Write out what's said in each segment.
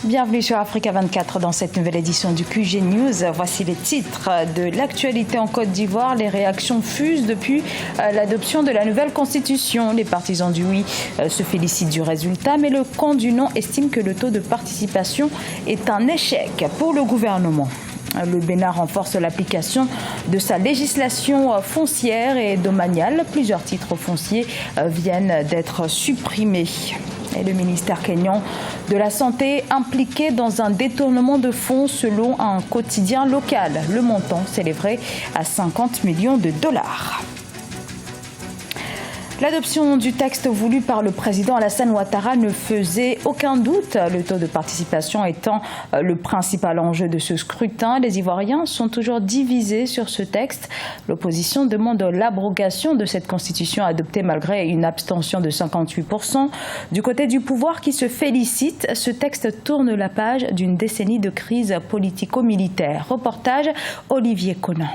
Bienvenue sur Africa 24 dans cette nouvelle édition du QG News. Voici les titres de l'actualité en Côte d'Ivoire. Les réactions fusent depuis l'adoption de la nouvelle constitution. Les partisans du oui se félicitent du résultat, mais le camp du non estime que le taux de participation est un échec pour le gouvernement. Le Bénin renforce l'application de sa législation foncière et domaniale. Plusieurs titres fonciers viennent d'être supprimés. Et le ministère kényan de la Santé impliqué dans un détournement de fonds selon un quotidien local. Le montant s'élèverait à 50 millions de dollars. L'adoption du texte voulu par le président Alassane Ouattara ne faisait aucun doute, le taux de participation étant le principal enjeu de ce scrutin. Les Ivoiriens sont toujours divisés sur ce texte. L'opposition demande l'abrogation de cette constitution adoptée malgré une abstention de 58%. Du côté du pouvoir qui se félicite, ce texte tourne la page d'une décennie de crise politico-militaire. Reportage Olivier Conan.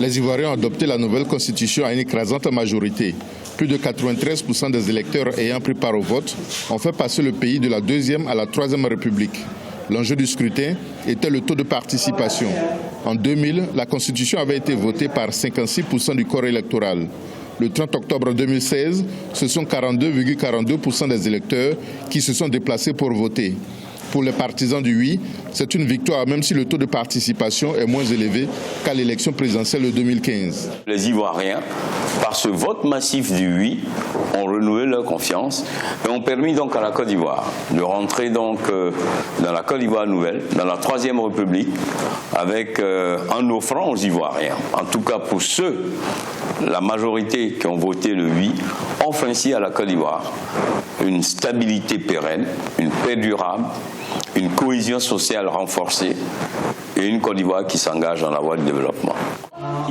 Les Ivoiriens ont adopté la nouvelle constitution à une écrasante majorité. Plus de 93% des électeurs ayant pris part au vote ont fait passer le pays de la 2e à la 3e République. L'enjeu du scrutin était le taux de participation. En 2000, la constitution avait été votée par 56% du corps électoral. Le 30 octobre 2016, ce sont 42,42% des électeurs qui se sont déplacés pour voter. Pour les partisans du oui, c'est une victoire, même si le taux de participation est moins élevé qu'à l'élection présidentielle de 2015. Les Ivoiriens, par ce vote massif du oui, ont renouvelé leur confiance et ont permis donc à la Côte d'Ivoire de rentrer donc dans la Côte d'Ivoire nouvelle, dans la 3e République, avec en offrant aux Ivoiriens, en tout cas pour ceux, la majorité qui ont voté le oui, offre ainsi à la Côte d'Ivoire une stabilité pérenne, une paix durable, une cohésion sociale renforcée et une Côte d'Ivoire qui s'engage dans la voie du développement.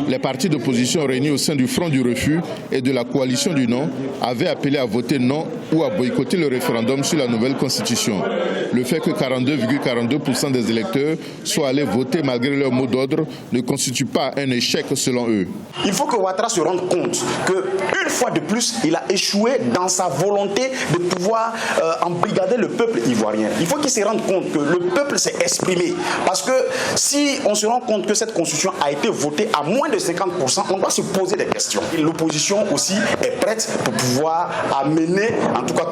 Les partis d'opposition réunis au sein du Front du Refus et de la coalition du non avaient appelé à voter non ou à boycotter le référendum sur la nouvelle constitution. Le fait que 42,42% des électeurs soient allés voter malgré leur mot d'ordre ne constitue pas un échec selon eux. Il faut que Ouattara se rende compte qu'une fois de plus, il a échoué dans sa volonté de pouvoir embrigader le peuple ivoirien. Il faut qu'il se rende compte que le peuple s'est exprimé. Parce que si on se rend compte que cette constitution a été votée à moins de 50%, on doit se poser des questions. L'opposition aussi est prête pour pouvoir amener, en tout cas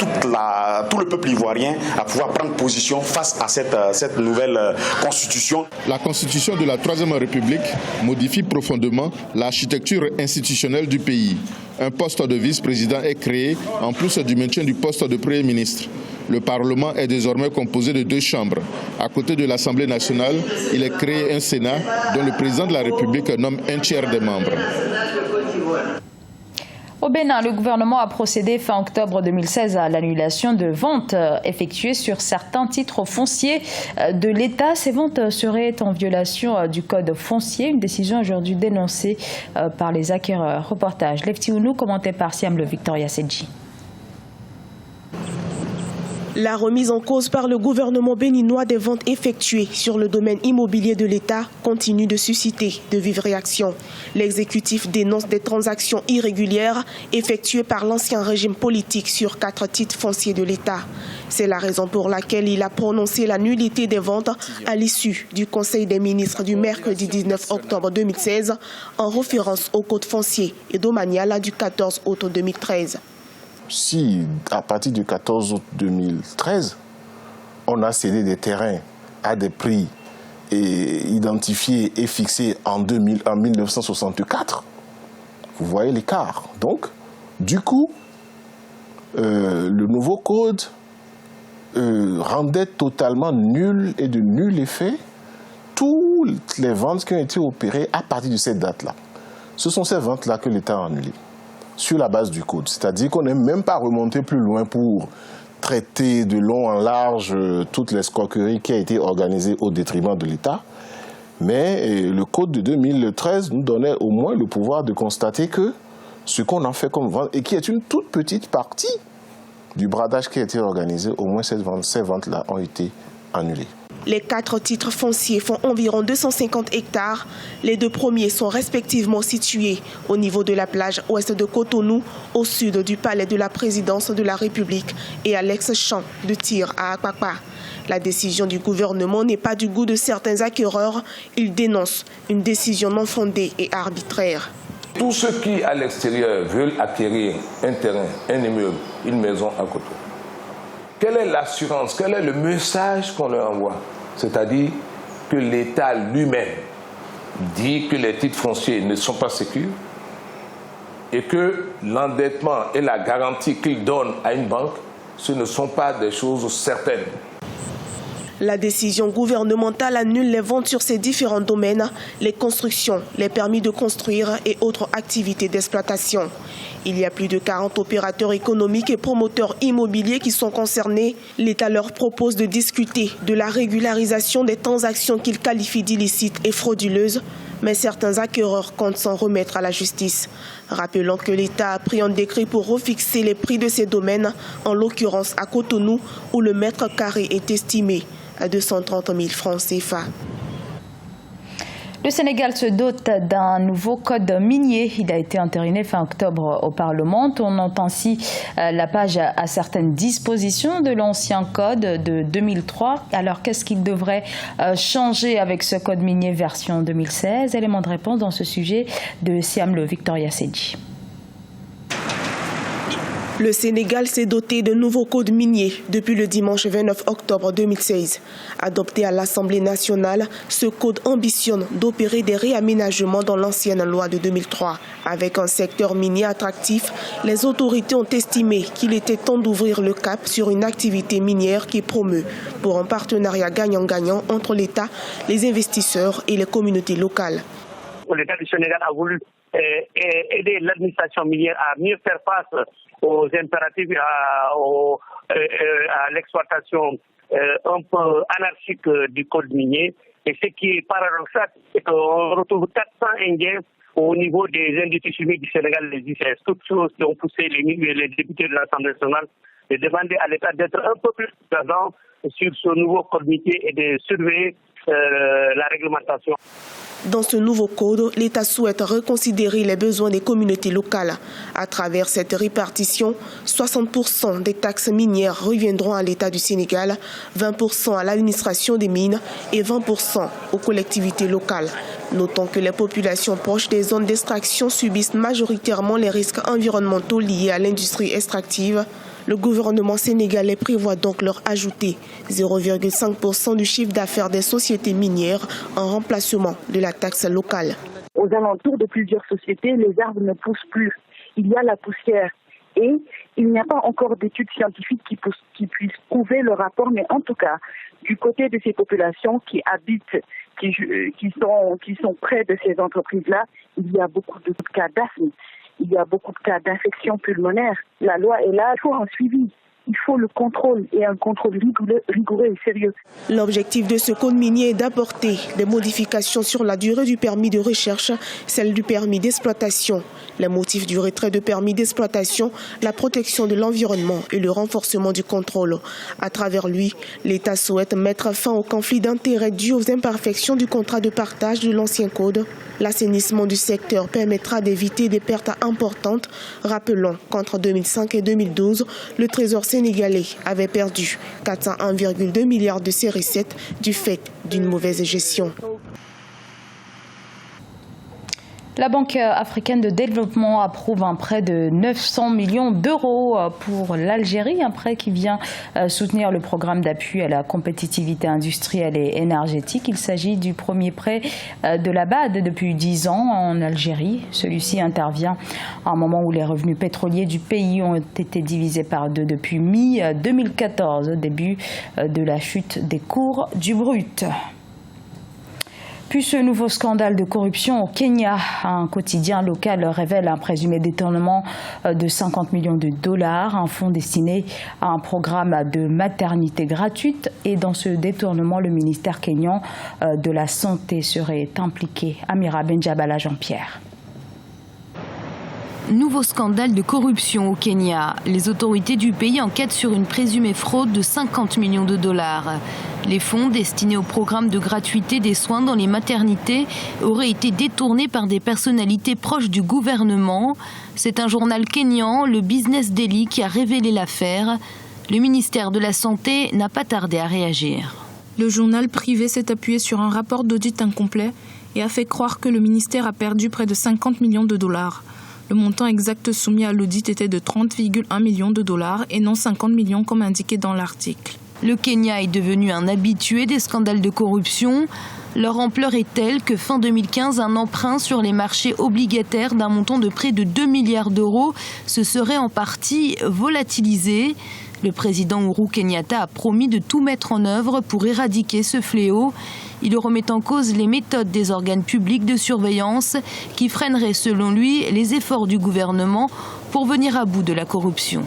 tout le peuple ivoirien, à pouvoir prendre position face à cette nouvelle constitution. La constitution de la 3e République modifie profondément l'architecture institutionnelle du pays. Un poste de vice-président est créé en plus du maintien du poste de Premier ministre. Le Parlement est désormais composé de 2 chambres. À côté de l'Assemblée nationale, il est créé un Sénat dont le président de la République nomme un tiers des membres. Au Bénin, le gouvernement a procédé fin octobre 2016 à l'annulation de ventes effectuées sur certains titres fonciers de l'État. Ces ventes seraient en violation du code foncier, une décision aujourd'hui dénoncée par les acquéreurs. Reportage Lefti Ounou, commenté par Siam Le Victoria Sedji. La remise en cause par le gouvernement béninois des ventes effectuées sur le domaine immobilier de l'État continue de susciter de vives réactions. L'exécutif dénonce des transactions irrégulières effectuées par l'ancien régime politique sur 4 titres fonciers de l'État. C'est la raison pour laquelle il a prononcé la nullité des ventes à l'issue du Conseil des ministres du mercredi 19 octobre 2016 en référence au code foncier et domanial du 14 août 2013. Si, à partir du 14 août 2013, on a cédé des terrains à des prix identifiés et fixés en 1964, vous voyez l'écart. Donc, du coup, le nouveau code rendait totalement nul et de nul effet toutes les ventes qui ont été opérées à partir de cette date-là. Ce sont ces ventes-là que l'État a annulées sur la base du code. C'est-à-dire qu'on n'est même pas remonté plus loin pour traiter de long en large toute l'escroquerie qui a été organisée au détriment de l'État. Mais le code de 2013 nous donnait au moins le pouvoir de constater que ce qu'on a fait comme vente, et qui est une toute petite partie du bradage qui a été organisé, au moins ces ventes-là ont été annulées. Les 4 titres fonciers font environ 250 hectares. Les 2 premiers sont respectivement situés au niveau de la plage ouest de Cotonou, au sud du palais de la présidence de la République et à l'ex-champ de tir à Akpakpa. La décision du gouvernement n'est pas du goût de certains acquéreurs. Ils dénoncent une décision non fondée et arbitraire. Tous ceux qui, à l'extérieur, veulent acquérir un terrain, un immeuble, une maison à Koto, quelle est l'assurance, quel est le message qu'on leur envoie? C'est-à-dire que l'État lui-même dit que les titres fonciers ne sont pas sécures et que l'endettement et la garantie qu'il donne à une banque, ce ne sont pas des choses certaines. La décision gouvernementale annule les ventes sur ces différents domaines, les constructions, les permis de construire et autres activités d'exploitation. Il y a plus de 40 opérateurs économiques et promoteurs immobiliers qui sont concernés. L'État leur propose de discuter de la régularisation des transactions qu'ils qualifient d'illicites et frauduleuses, mais certains acquéreurs comptent s'en remettre à la justice. Rappelons que l'État a pris un décret pour refixer les prix de ces domaines, en l'occurrence à Cotonou, où le mètre carré est estimé à 230 000 francs CFA. Le Sénégal se dote d'un nouveau code minier. Il a été entériné fin octobre au Parlement. Tournant ainsi la page à certaines dispositions de l'ancien code de 2003. Alors qu'est-ce qu'il devrait changer avec ce code minier version 2016? Élément de réponse dans ce sujet de Siam Le Victoria Sedji. Le Sénégal s'est doté d'un nouveau code minier depuis le dimanche 29 octobre 2016. Adopté à l'Assemblée nationale, ce code ambitionne d'opérer des réaménagements dans l'ancienne loi de 2003. Avec un secteur minier attractif, les autorités ont estimé qu'il était temps d'ouvrir le cap sur une activité minière qui promeut pour un partenariat gagnant-gagnant entre l'État, les investisseurs et les communautés locales. L'État du Sénégal a voulu aider l'administration minière à mieux faire face aux impératifs, à l'exploitation un peu anarchique du code minier. Et ce qui est paradoxal, c'est qu'on retrouve 400 Indiens au niveau des industries chimiques du Sénégal, les ICS. Toutes choses qui ont poussé les députés de l'Assemblée nationale de demander à l'État d'être un peu plus présent sur ce nouveau code minier et de surveiller la réglementation. Dans ce nouveau code, l'État souhaite reconsidérer les besoins des communautés locales. À travers cette répartition, 60% des taxes minières reviendront à l'État du Sénégal, 20% à l'administration des mines et 20% aux collectivités locales. Notons que les populations proches des zones d'extraction subissent majoritairement les risques environnementaux liés à l'industrie extractive. Le gouvernement sénégalais prévoit donc leur ajouter 0,5% du chiffre d'affaires des sociétés minières en remplacement de la taxe locale. Aux alentours de plusieurs sociétés, les arbres ne poussent plus. Il y a la poussière et il n'y a pas encore d'études scientifiques qui puissent prouver le rapport, mais en tout cas, du côté de ces populations qui habitent, qui sont près de ces entreprises-là, il y a beaucoup de cas d'asthme. Il y a beaucoup de cas d'infection pulmonaire. La loi est là, il faut un suivi. Il faut le contrôle et un contrôle rigoureux et sérieux. L'objectif de ce code minier est d'apporter des modifications sur la durée du permis de recherche, celle du permis d'exploitation, les motifs du retrait de permis d'exploitation, la protection de l'environnement et le renforcement du contrôle. À travers lui, l'État souhaite mettre fin au conflit d'intérêts dû aux imperfections du contrat de partage de l'ancien code. L'assainissement du secteur permettra d'éviter des pertes importantes. Rappelons qu'entre 2005 et 2012, le Trésor sénégalais avait perdu 401,2 milliards de ses recettes du fait d'une mauvaise gestion. La Banque africaine de développement approuve un prêt de 900 millions d'euros pour l'Algérie, un prêt qui vient soutenir le programme d'appui à la compétitivité industrielle et énergétique. Il s'agit du premier prêt de la BAD depuis 10 ans en Algérie. Celui-ci intervient à un moment où les revenus pétroliers du pays ont été divisés par 2 depuis mi-2014, au début de la chute des cours du brut. Puis ce nouveau scandale de corruption au Kenya. Un quotidien local révèle un présumé détournement de 50 millions de dollars, un fonds destiné à un programme de maternité gratuite. Et dans ce détournement, le ministère kényan de la Santé serait impliqué. Amira Benjabala Jean-Pierre. Nouveau scandale de corruption au Kenya. Les autorités du pays enquêtent sur une présumée fraude de 50 millions de dollars. Les fonds destinés au programme de gratuité des soins dans les maternités auraient été détournés par des personnalités proches du gouvernement. C'est un journal kényan, le Business Daily, qui a révélé l'affaire. Le ministère de la Santé n'a pas tardé à réagir. Le journal privé s'est appuyé sur un rapport d'audit incomplet et a fait croire que le ministère a perdu près de 50 millions de dollars. Le montant exact soumis à l'audit était de 30,1 millions de dollars et non 50 millions comme indiqué dans l'article. Le Kenya est devenu un habitué des scandales de corruption. Leur ampleur est telle que fin 2015, un emprunt sur les marchés obligataires d'un montant de près de 2 milliards d'euros se serait en partie volatilisé. Le président Uhuru Kenyatta a promis de tout mettre en œuvre pour éradiquer ce fléau. Il remet en cause les méthodes des organes publics de surveillance qui freineraient selon lui les efforts du gouvernement pour venir à bout de la corruption.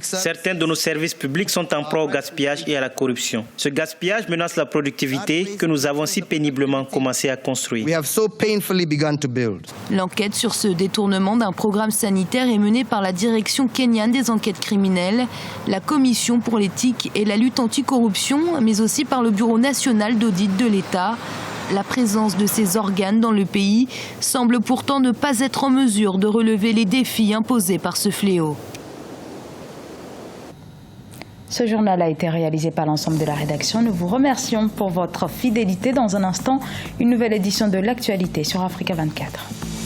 Certains de nos services publics sont en proie au gaspillage et à la corruption. Ce gaspillage menace la productivité que nous avons si péniblement commencé à construire. L'enquête sur ce détournement d'un programme sanitaire est menée par la direction kenyane des enquêtes criminelles, la Commission pour l'éthique et la lutte anticorruption, mais aussi par le Bureau national d'audit de l'État. La présence de ces organes dans le pays semble pourtant ne pas être en mesure de relever les défis imposés par ce fléau. Ce journal a été réalisé par l'ensemble de la rédaction. Nous vous remercions pour votre fidélité. Dans un instant, une nouvelle édition de l'actualité sur Africa 24.